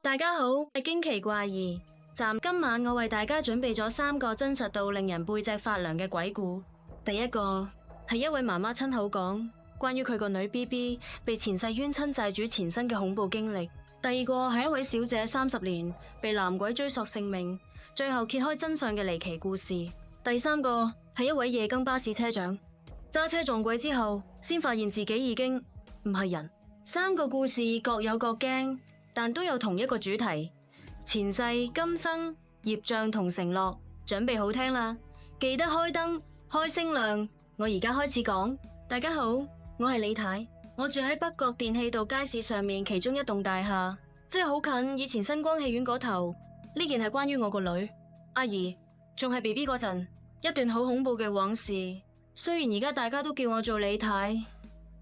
大家好，係驚奇怪異站。今晚我為大家準備咗3個真實到令人背脊發涼嘅鬼故。第一個係一位媽媽親口講關於佢個女 BB 被前世冤親債主纏身嘅恐怖經歷。第二個係一位小姐30年被男鬼追索性命，最後揭開真相嘅離奇故事。第三個係一位夜更巴士車長揸車撞鬼之後，先發現自己已經唔係人。3個故事各有各驚，但都有同一個主題：前世、今生、業障同承諾。準備好聽啦，記得開燈、開聲量。我而家開始講。大家好，我係李太，我住喺北角電氣道街市上面其中一棟大廈，即係好近以前新光戲院嗰頭。呢件係關於我個女阿姨，仲係 BB 嗰陣一段好恐怖嘅往事。雖然而家大家都叫我做李太，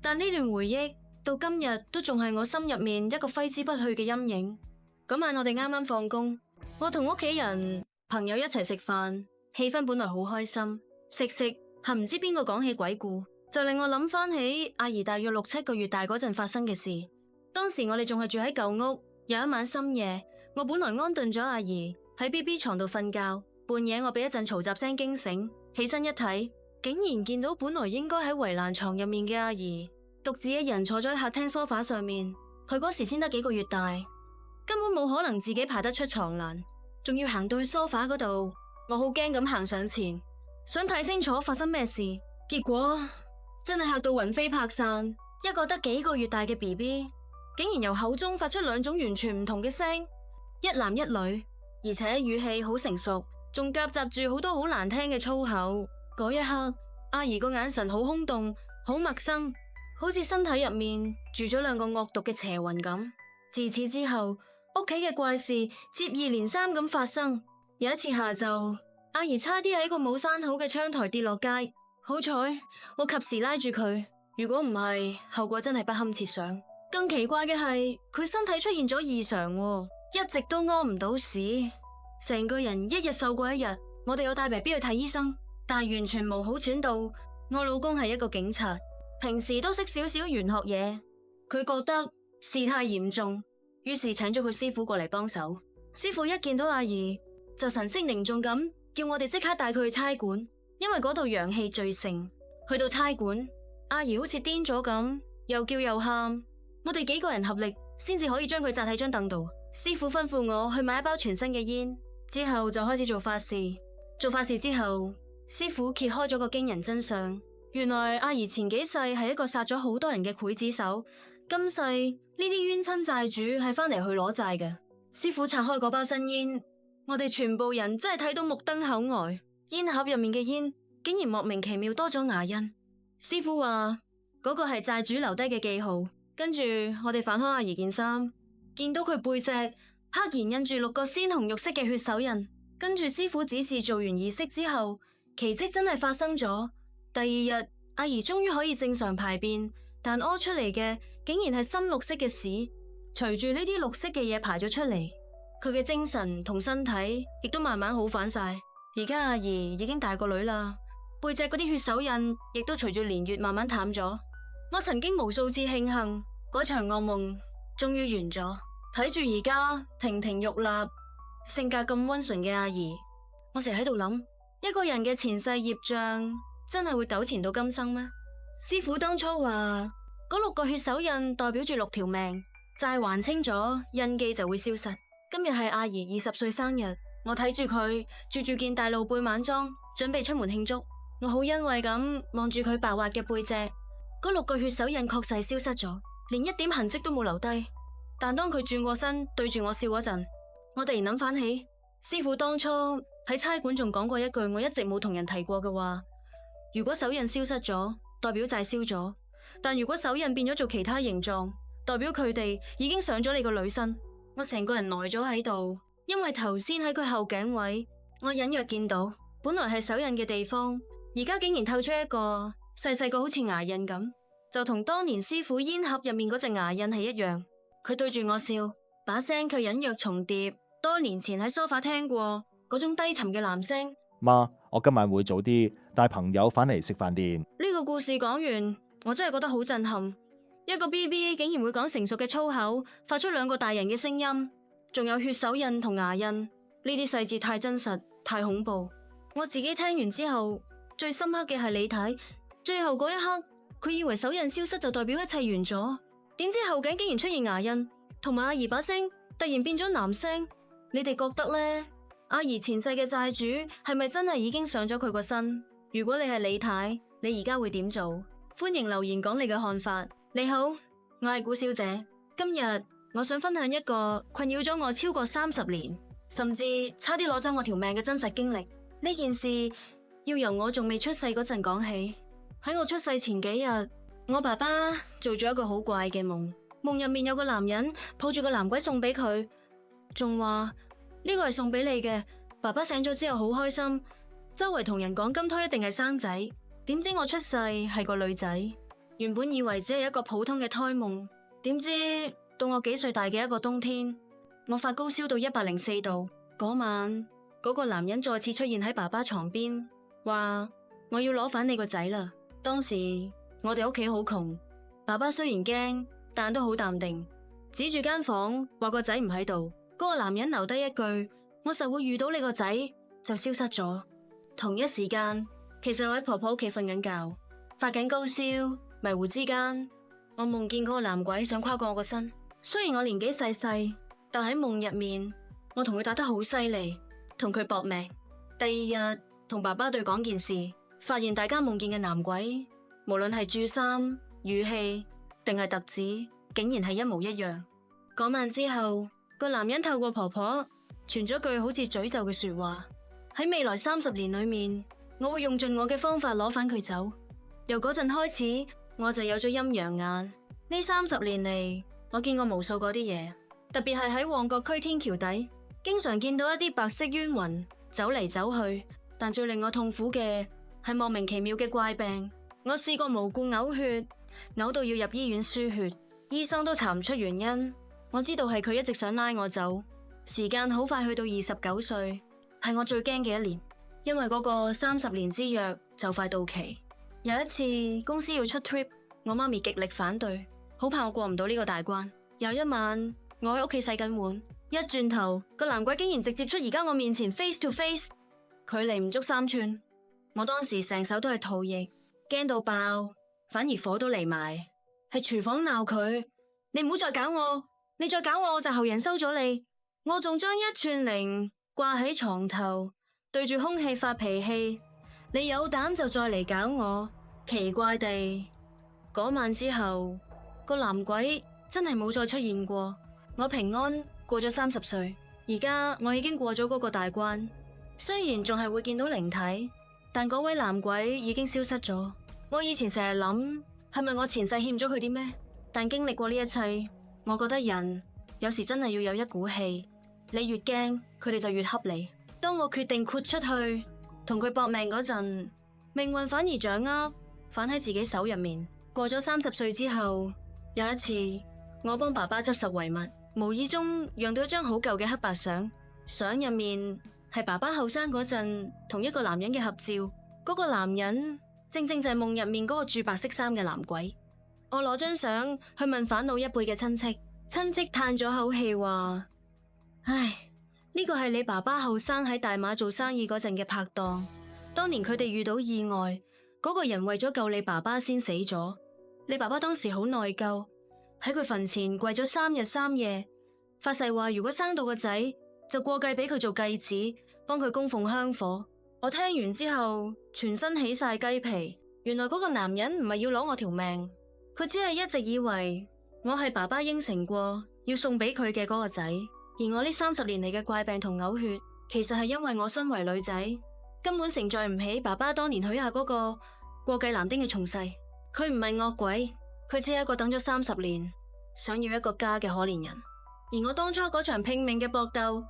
但呢段回憶到今日都仲係我心入面一個揮之不去嘅陰影。嗰晚我哋啱啱放工，我同屋企人朋友一齊食飯，氣氛本來好開心。食係唔知邊個講起鬼故，就令我諗翻起阿姨大約6、7個月大嗰陣發生嘅事。當時我哋仲係住喺舊屋，有一晚深夜，我本來安頓咗阿姨喺 BB 床度瞓覺，半夜我俾一陣嘈雜聲驚醒，起身一睇，竟然見到本來應該喺圍欄床入面嘅阿姨獨自一人坐咗喺客廳梳化上面。佢嗰時先得幾個月大，根本冇可能自己爬得出床欄，仲要行到去梳化嗰度。我好驚咁行上前，想睇清楚發生咩事，結果真係嚇到魂飛魄散。一個得幾個月大嘅 BB 竟然由口中發出2種完全唔同嘅聲，一男一女，而且語氣好成熟，仲夾雜住好多好難聽嘅粗口。嗰一刻，阿姨個眼神好空洞，好陌生，好似身體入面住咗2個惡毒嘅邪魂咁。自此之後，屋企嘅怪事接二連三咁發生。有一次下晝，阿姨差啲喺個冇閂好嘅窗台跌落街，好彩我及時拉住佢，如果唔係，後果真係不堪設想。更奇怪嘅係，佢身體出現咗異常，一直都屙唔到屎，成個人一日瘦過一日。我哋有帶 BB 去睇醫生，但完全冇好轉到。我老公係一個警察，平時都識少少玄學嘢，佢覺得事態嚴重，於是請咗佢師傅過嚟幫手。師傅一見到阿姨就神色凝重咁叫我哋即刻帶佢去差館，因為嗰度陽氣最盛。去到差館，阿姨好似癲咗咁，又叫又喊，我哋幾個人合力先至可以將佢紮喺張凳度。師傅吩咐我去買一包全新嘅煙，之後就開始做法事。做法事之後，師傅揭開咗個驚人真相，原來阿姨前幾世係一個殺咗好多人嘅劊子手，今世呢啲冤親債主係翻嚟去攞債嘅。師傅拆開嗰包新煙，我哋全部人真係睇到目瞪口呆，煙盒入面嘅煙竟然莫名其妙多咗牙印。師傅話嗰個係債主留低嘅記號。跟住我哋反開阿姨件衫，見到佢背脊赫然印住6個鮮紅肉色嘅血手印。跟住師傅指示做完儀式之後，奇蹟真係發生咗。第2日，阿姨終於可以正常排便，但屙出嚟嘅竟然係深綠色嘅屎。隨住呢啲綠色嘅嘢排咗出嚟，佢嘅精神同身體亦都慢慢好返晒。而家阿姨已經大個女啦，背脊嗰啲血手印亦都隨住年月慢慢淡咗。我曾經無數次慶幸嗰場噩夢終於完咗。睇住而家亭亭玉立、性格咁溫順嘅阿姨，我成日喺度諗，一個人嘅前世業障真係會糾纏到今生咩？師傅當初話嗰6個血手印代表住6條命，債還清咗，印記就會消失。今日係阿姨20歲生日，我睇住佢着住件大露背晚裝，準備出門慶祝。我好欣慰咁望住佢白滑嘅背脊，嗰6個血手印確實消失咗，連一點痕跡都冇留低。但當佢轉過身對住我笑嗰陣，我突然諗翻起師傅當初喺差館仲講過一句我一直冇同人提過嘅話：如果手印消失咗，代表債消咗；但如果手印變咗做其他形狀，代表佢哋已經上咗你個女身。我成個人呆咗喺度，因為頭先喺佢後頸位，我隱約見到本來係手印嘅地方，而家竟然透出一個細細個好似牙印咁，就同當年師傅煙盒入面嗰隻牙印係一樣。佢對住我笑，把聲卻隱約重疊多年前喺梳化聽過嗰種低沉嘅男聲。媽，我今晚會早啲帶朋友返嚟食飯店。呢個故事講完，我真係覺得好震撼。一個 BB 竟然會講成熟嘅粗口，發出2個大人嘅聲音。仲有血手印同牙印，呢啲細節太真實，太恐怖。我自己聽完之後，最深刻嘅係李太，最後嗰一刻，佢以為手印消失就代表一切完咗，點知後頸竟然出現牙印，同埋阿姨把聲突然變咗男聲。你哋覺得呢？阿姨前世嘅債主係咪真係已經上咗佢個身？如果你係李太，你而家會點做？歡迎留言講你嘅看法。你好，我係古小姐，今日我想分享一個困擾咗我超過30年，甚至差啲攞走我條命嘅真實經歷。呢件事要由我仲未出世嗰陣講起。喺我出世前幾日，我爸爸做咗一個好怪嘅夢，夢入面有個男人抱住個男鬼送俾佢，仲話呢個係送俾你嘅。爸爸醒咗之後好開心，周圍同人講今胎一定係生仔。點知我出世係個女仔，原本以為只係一個普通嘅胎夢，點知到我幾歲大嘅一個冬天，我發高燒到104度。嗰晚嗰個男人再次出現喺爸爸床邊，話我要攞返你個仔啦。當時我哋屋企好窮，爸爸雖然驚，但都好淡定，指住間房話個仔唔喺度。嗰個男人留低一句，我實會遇到你個仔，就消失咗。同一時間，其實我喺婆婆屋企瞓緊覺，發緊高燒，迷糊之間，我夢見嗰個男鬼想跨過我個身。雖然我年紀細細，但喺夢入面，我同佢打得好犀利，同佢搏命。第二日同爸爸對講件事，發現大家夢見嘅男鬼，無論係著衫、語氣定係特指，竟然係一模一樣。嗰晚之後，個男人透過婆婆傳咗句好似詛咒嘅說話，喺未來30年裏面，我會用盡我嘅方法攞返佢走。由嗰陣開始，我就有咗陰陽眼。呢30年嚟，我見過無數嗰啲嘢，特別係喺旺角區天橋底，經常見到一啲白色冤魂走嚟走去。但最令我痛苦嘅係莫名其妙嘅怪病。我試過無故嘔血，嘔到要入醫院輸血，醫生都查唔出原因。我知道係佢一直想拉我走。時間好快去到29歲，係我最驚嘅一年，因為嗰個30年之約就快到期。有一次公司要出 trip， 我媽咪極力反對，好怕我過唔到呢個大關。有一晚我喺屋企洗緊碗，一轉頭個男鬼竟然直接出而家我面前 face to face， 距離唔足3寸。我當時成手都係唾液，驚到爆，反而火都嚟埋。喺廚房鬧佢，你唔好再搞我，你再搞我就後人收咗你。我仲將1寸鈴掛喺床頭，對住空氣發脾氣。你有膽就再嚟搞我。奇怪地，嗰晚之後，個男鬼真係冇再出現過。我平安過咗30歲，而家我已經過咗嗰個大關。雖然仲係會見到靈體，但嗰位男鬼已經消失咗。我以前成日諗，係咪我前世欠咗佢啲咩？但經歷過呢一切，我覺得人有時真係要有一股氣，你越驚，佢哋就越恰你。當我決定豁出去同佢搏命嗰陣，命運反而掌握反喺自己手入面。過咗30歲之後，有一次我幫爸爸執拾遺物，無意中讓到一張好舊嘅黑白相，相入面係爸爸後生嗰陣同一個男人嘅合照。嗰個男人正正就係夢入面嗰個着白色衫嘅男鬼。我攞張相去問返老一輩嘅親戚，親戚嘆咗口氣話：唉，呢個係你爸爸後生喺大馬做生意嗰陣嘅拍檔，當年佢哋遇到意外，嗰個人為咗救你爸爸先死咗。你爸爸當時好內疚，喺佢墳前跪咗3日3夜，發誓話如果生到個仔就過繼俾佢做繼子，幫佢供奉香火。我聽完之後全身起晒雞皮。原來嗰個男人唔係要攞我條命，佢只係一直以為我係爸爸應承過要送俾佢嘅嗰個仔。而我呢30年嚟嘅怪病同嘔血，其實係因為我身為女仔，根本承載唔起爸爸當年許下嗰個過繼男丁嘅重誓。佢唔係惡鬼，佢只係一個等咗30年想要一個家嘅可憐人。而我當初嗰場拼命嘅搏鬥，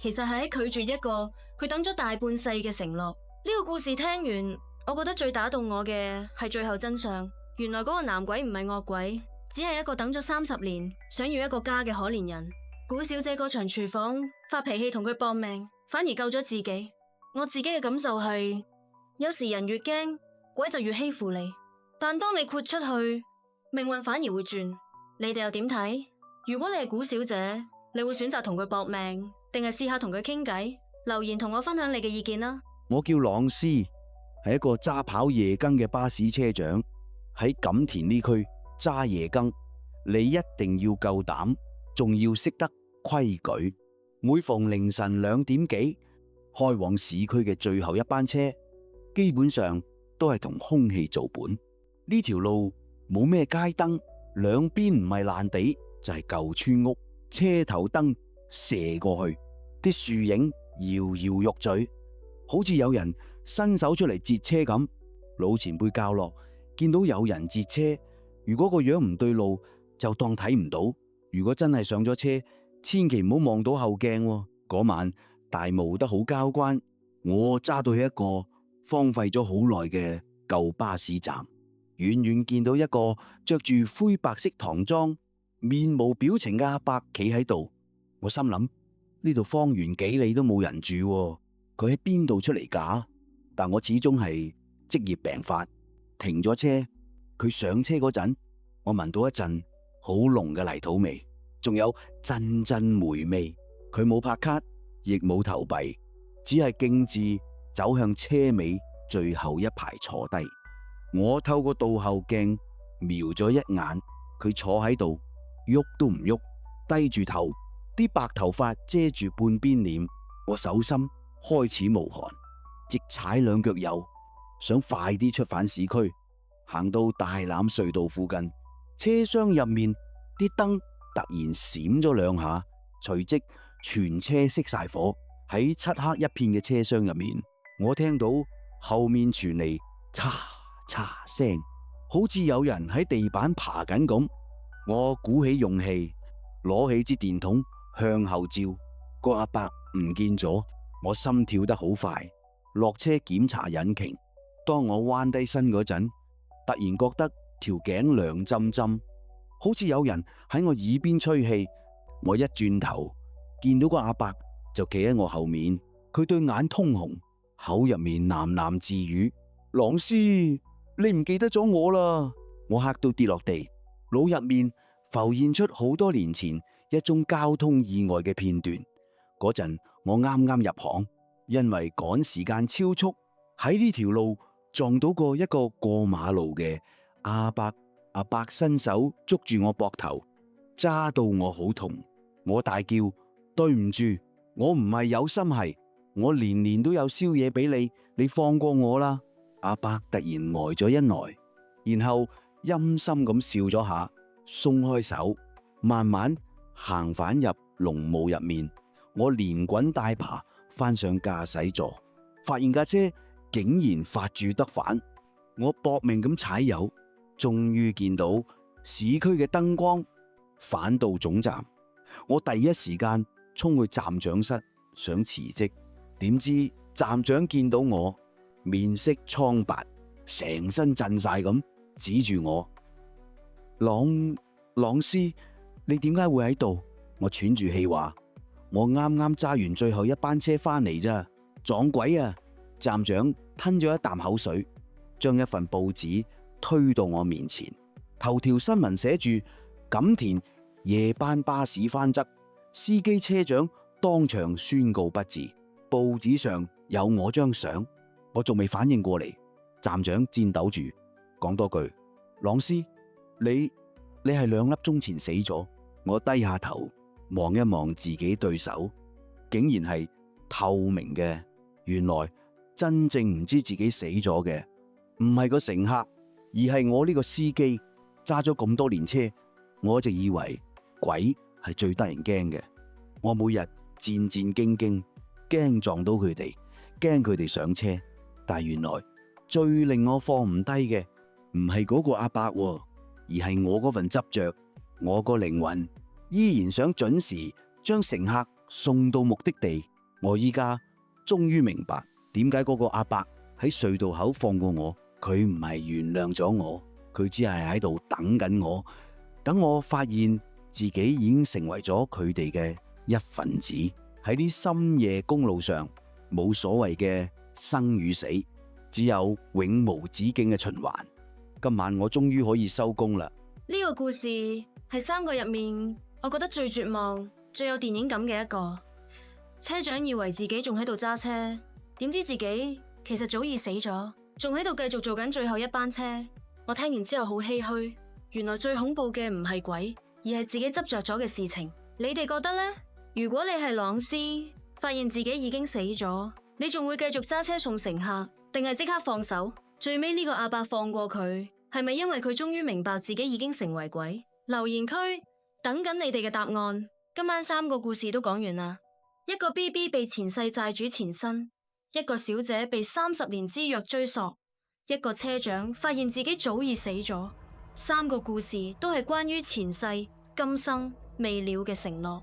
其實係喺拒絕一個佢等咗大半世嘅承諾。呢個故事聽完，我覺得最打動我嘅係最後真相。原來嗰個男鬼唔係惡鬼，只係一個等咗30年想要一個家嘅可憐人。古小姐嗰場廚房發脾氣同佢搏命，反而救咗自己。我自己嘅感受係，有時人越驚，鬼就越欺負你。但當你豁出去，命運反而會轉。你哋又點睇？如果你係古小姐，你會選擇同佢搏命，定係試下同佢傾偈？留言同我分享你嘅意見啦。我叫朗斯，係一個揸跑夜更嘅巴士車長，喺錦田呢區揸夜更，你一定要夠膽，仲要識得規矩。每逢凌晨2點幾開往市區嘅最後一班車，基本上都係同空氣做伴。呢條路冇咩街燈，兩邊唔係爛地就係舊村屋，車頭燈射過去，啲樹影搖搖欲墜，好似有人伸手出嚟截車咁。老前輩教落，見到有人截車，如果個樣唔對路，就當睇唔到。如果真係上咗車，千祈唔好望到後鏡。嗰晚大霧得好交關，我揸到去一個荒廢咗好耐嘅舊巴士站，遠遠見到一個着住灰白色唐裝、面無表情嘅阿伯企喺度。我心諗，呢度方圓幾里都冇人住，佢喺邊度出嚟㗎？但我始終係職業病發，停咗車。佢上車嗰陣，我聞到一陣好濃嘅泥土味，仲有陣陣霉味。佢冇拍卡，亦冇投幣，只係徑自走向車尾最後一排坐低。我透過倒後鏡瞄咗一眼，佢坐喺度，喐都唔喐，低住頭，啲白頭髮遮住半邊臉。我手心開始冒汗，直踩2腳油，想快啲出返市區。行到大欖隧道附近，車廂入面啲燈突然閃咗2下，隨即全車熄晒火。喺漆黑一片嘅車廂入面，我聽到後面傳嚟嚓嚓聲，好似有人喺地板爬緊咁。我鼓起勇氣，攞起支電筒向後照，個阿伯唔見咗。我心跳得好快，落車檢查引擎。當我彎低身嗰陣，突然覺得條頸涼浸浸，好似有人喺我耳邊吹氣。我一轉頭，見到個阿伯就企喺我後面，佢對眼通紅，口入面喃喃自語：朗斯，你唔記得咗我啦！我嚇到跌落地，腦入面浮現出好多年前一宗交通意外嘅片段。嗰陣我啱啱入行，因為趕時間超速，喺呢條路撞到過一個過馬路嘅阿伯。阿伯伸手捉住我膊頭，揸到我好痛。我大叫：對唔住，我唔係有心係，我年年都有宵夜俾你，你放過我啦！阿伯突然呆咗一呆，然後陰森咁笑咗下，鬆開手，慢慢行返入濃霧入面。我連滾帶爬翻上駕駛座，發現架車竟然發住得返。我搏命咁踩油，終於見到市區嘅燈光。返到總站，我第一時間衝去站長室想辭職，點知站長見到我面色蒼白，成身震晒咁，指住我：朗斯，你點解會喺度？我喘住氣話：我啱啱揸完最後一班車翻嚟咋，撞鬼啊！站長吞咗一啖口水，將一份報紙推到我面前，頭條新聞寫住錦田夜班巴士翻側，司機車長當場宣告不治。報紙上有我張相，我仲未反應過嚟，站長顫抖住講多句：朗斯，你係2粒鐘前死咗。我低下頭望一望自己對手，竟然係透明嘅。原來真正唔知自己死咗嘅唔係個乘客，而係我呢個司機。揸咗咁多年車，我一直以為鬼係最得人驚嘅。我每日戰戰兢兢，驚撞到佢哋，驚佢哋上車。但原來最令我放唔低嘅唔係嗰個阿伯，而係我嗰份執着。我個靈魂依然想準時將乘客送到目的地。我依家終於明白點解嗰個阿伯喺隧道口放過我。佢唔係原諒咗我，佢只係喺度等緊我，等我發現自己已經成為咗佢哋嘅一份子。喺啲深夜公路上，冇所謂嘅生與死，只有永無止境嘅循環。今晚我終於可以收工啦。呢個故事係3個入面我覺得最絕望、最有電影感嘅一個。車長以為自己仲喺度揸車，點知自己其實早已死咗，仲喺度繼續做緊最後一班車。我聽完之後好唏噓，原來最恐怖嘅唔係鬼，而係自己執着咗嘅事情。你哋覺得呢？如果你係朗斯，發現自己已經死咗，你仲會繼續揸車送乘客，定係即刻放手？最尾呢個阿伯放過佢，係咪因為佢終於明白自己已經成為鬼？留言區等緊你哋嘅答案。今晚3個故事都講完啦。一個 BB 被前世債主纏身，一個小姐被30年之約追索，一個車長發現自己早已死咗。3個故事都係關於前世今生未了嘅承諾。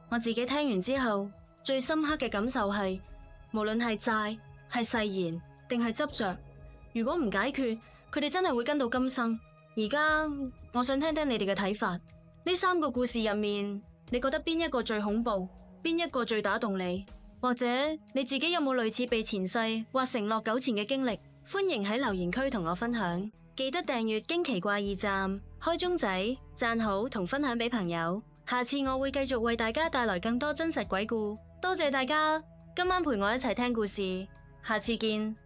我自己聽完之後，最深刻嘅感受係，無論係債、係誓言定係執着，如果唔解決，佢哋真係會跟到今生。而家我想聽聽你哋嘅睇法。呢3個故事入面，你覺得邊一個最恐怖？邊一個最打動你？或者你自己有冇類似被前世或承諾糾纏嘅經歷？歡迎喺留言區同我分享。記得訂閱驚奇怪異站，開鐘仔，讚好同分享俾朋友。下次我會繼續為大家帶來更多真實鬼故。多謝大家今晚陪我一齊聽故事，下次見。